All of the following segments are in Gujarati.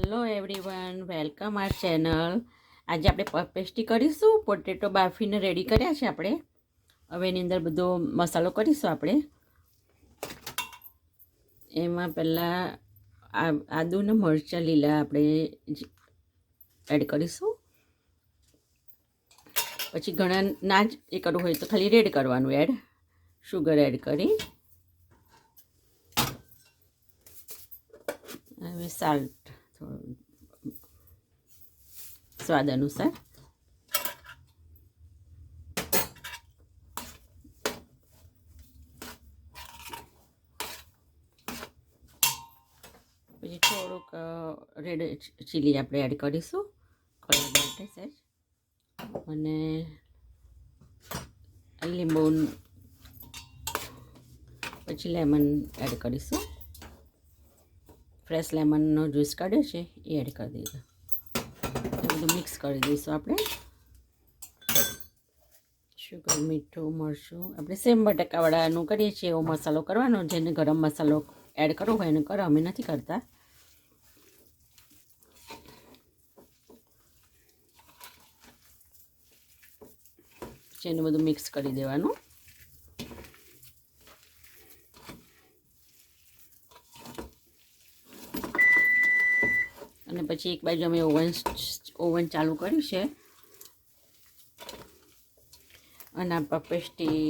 Hello everyone, welcome R channel. આજે આપણે પફ પેસ્ટ્રી કરીશું. પોટેટો બાફીને રેડી કર્યા છે આપણે. હવે એની અંદર બધો મસાલો કરીશું આપણે. એમાં પહેલાં આદુ ને મરચાં લીલા આપણે એડ કરીશું. પછી ઘણા ના જ એ કરવું હોય તો ખાલી રેડ કરવાનું એડ, શુગર એડ કરી. હવે સાલ્ટ થોડું સ્વાદ અનુસાર. પછી થોડુંક રેડ ચીલી આપણે એડ કરીશું કલર માટે સહેજ. અને લીંબુ પછી લેમન એડ કરીશું. ફ્રેશ લેમનનો જ્યુસ કાઢ્યો છે એ એડ કરી દીધો. એ બધું મિક્સ કરી દઈશું આપણે. શુગર, મીઠું, મરચું આપણે સેમ બટાકાવાળાનું કરીએ છીએ એવો મસાલો કરવાનો. જેને ગરમ મસાલો એડ કરવો હોય એને કરો, અમે નથી કરતા. એને બધું મિક્સ કરી દેવાનું. અને પછી એક બાજુ અમે ઓવન ચાલુ કર્યું છે અને આ પફ પેસ્ટ્રી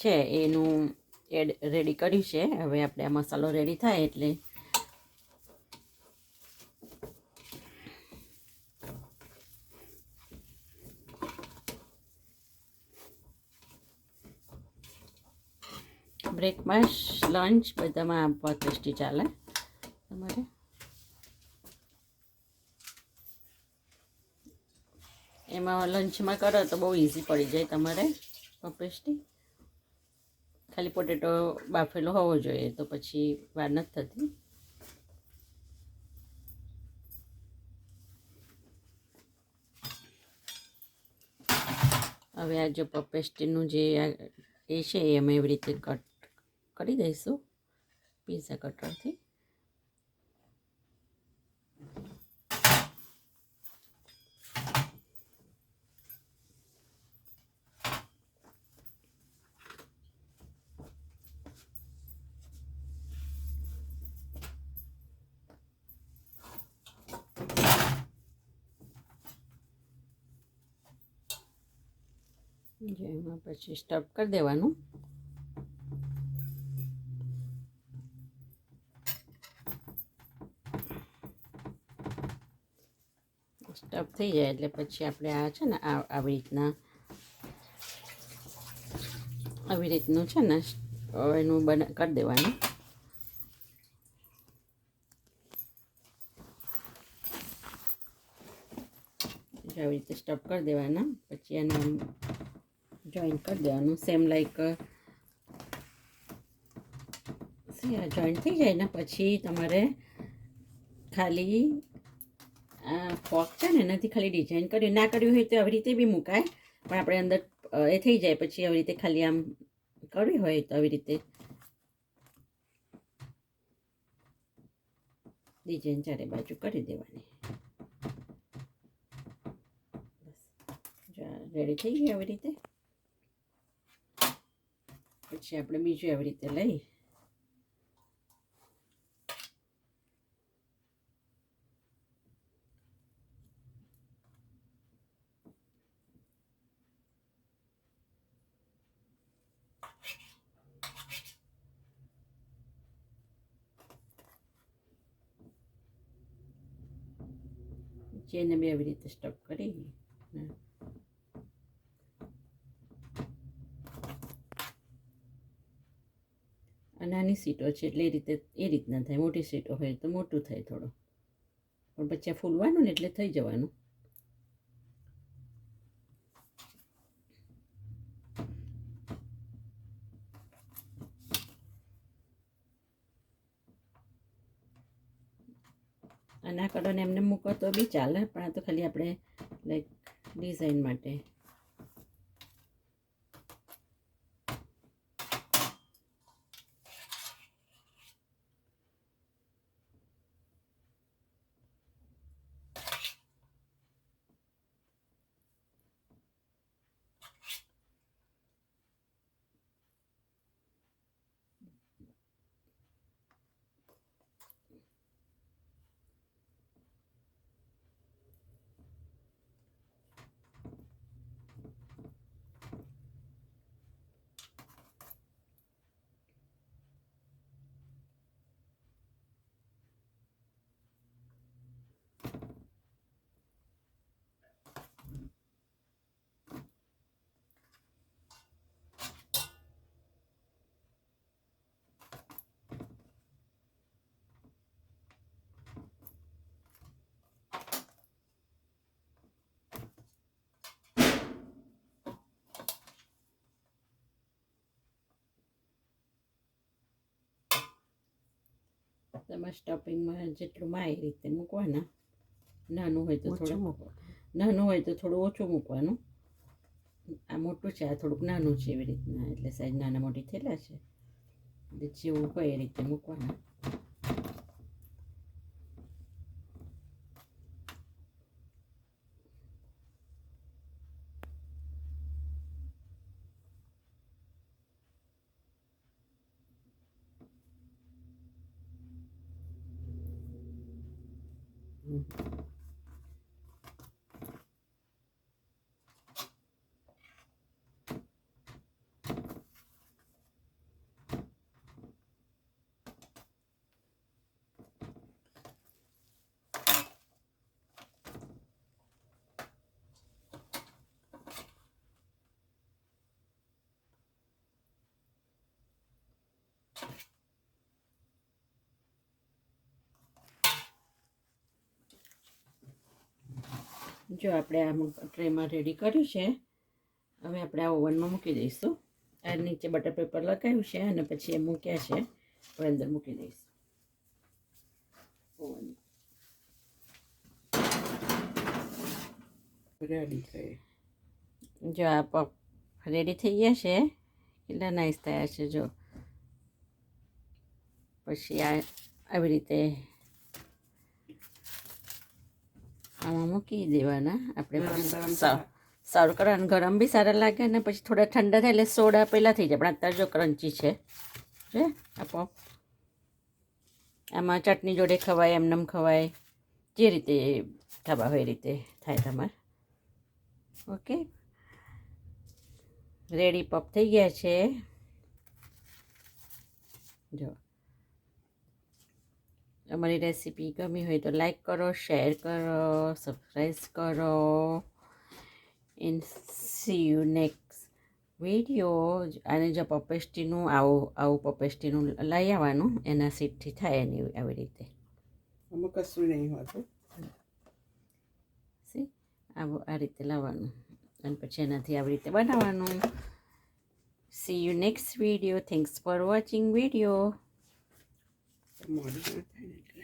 છે એનું રેડી કર્યું છે. હવે આપણે આ મસાલો રેડી થાય એટલે બ્રેકફાસ્ટ, લંચ બધામાં પફ પેસ્ટ્રી ચાલે તમારે. એમાં લંચમાં કરો તો બહુ ઇઝી પડી જાય તમારે પફ પેસ્ટ્રી. ખાલી પોટેટો બાફેલો હોવો જોઈએ તો પછી વાર નથી થતી. હવે આ જો પફ પેસ્ટ્રીનું જે એ છે એ અમે એવી રીતે કટ કરી દઈશું પીઝા કટરથી. એમાં પછી સ્ટફ કરી દેવાનું. સ્ટફ થઈ જાય એટલે પછી આપણે આ છે ને આવી રીતનું છે ને એનું કરી દેવાનું. આવી રીતે સ્ટફ કરી દેવાના. પછી એને જોઈન્ટ કરી દેવાનું. સેમ લાઈક જોઈન્ટ થઈ જાય ને પછી તમારે ખાલી ફોક છે ને એનાથી ખાલી ડિઝાઇન કર્યું. ના કર્યું હોય તો આવી રીતે બી મુકાય, પણ આપણે અંદર એ થઈ જાય પછી આવી રીતે ખાલી આમ કરવી હોય તો આવી રીતે ડિઝાઇન ચારે બાજુ કરી દેવાની. રેડી થઈ ગઈ આવી રીતે. પછી આપણે બીજું આવી રીતે લઈ એને બી આવી રીતે સ્ટફ કરી નાની સીટો છે એટલે એ રીતના થાય. મોટી સીટો હોય તો મોટું થાય થોડું, પણ પછી ફૂલવાનું ને એટલે થઈ જવાનું. અને આ કલરને એમને મૂકો તો બી ચાલે, પણ આ તો ખાલી આપણે લાઈક ડિઝાઇન માટે. તમારે સ્ટફિંગમાં જેટલું માં એ રીતે મૂકવાના. નાનું હોય તો ઓછું થોડું મૂકવાનું. નાનું હોય તો થોડું ઓછું મૂકવાનું. આ મોટું છે, આ થોડુંક નાનું છે, એવી રીતના એટલે સાઈઝ નાના મોટી થયેલા છે એટલે જેવું હોય એ રીતે મૂકવાના. જો આપણે આ ટ્રેમાં રેડી કર્યું છે. હવે આપણે આ ઓવનમાં મૂકી દઈશું. આ નીચે બટર પેપર લગાવ્યું છે અને પછી એ મૂક્યા છે. હવે અંદર મૂકી દઈશું ઓવન. રેડી થઈ. જો આ પપ રેડી થઈ ગયા છે. કેટલા નાઈસ થયા છે જો. પછી આ આવી રીતે આમાં મૂકી દેવાના. આપણે સર્વ કરવાનું. ગરમ બી સારા લાગે અને પછી થોડા ઠંડા થાય એટલે સોડા પહેલાં થઈ જાય. પણ અત્યારે જો ક્રન્ચી છે આ પપ. આમાં ચટણી જોડે ખવાય, એમનેમ ખવાય, જે રીતે ખાવા હોય એ રીતે થાય તમારે. ઓકે, રેડી પપ થઈ ગયા છે. જો અમારી રેસીપી ગમી હોય તો લાઈક કરો, શેર કરો, સબસ્ક્રાઈબ કરો. And C you next video. અને જો પપેસ્ટીનું આવું પપેસ્ટીનું લઈ આવવાનું, એના સીટથી થાય એની આવી રીતે. આમાં કશું નહીં હોતું. સી આવું આ રીતે લાવવાનું અને પછી એનાથી આવી રીતે બનાવવાનું. C you next video. Thanks for watching video. મોડું ના થાય ને એટલે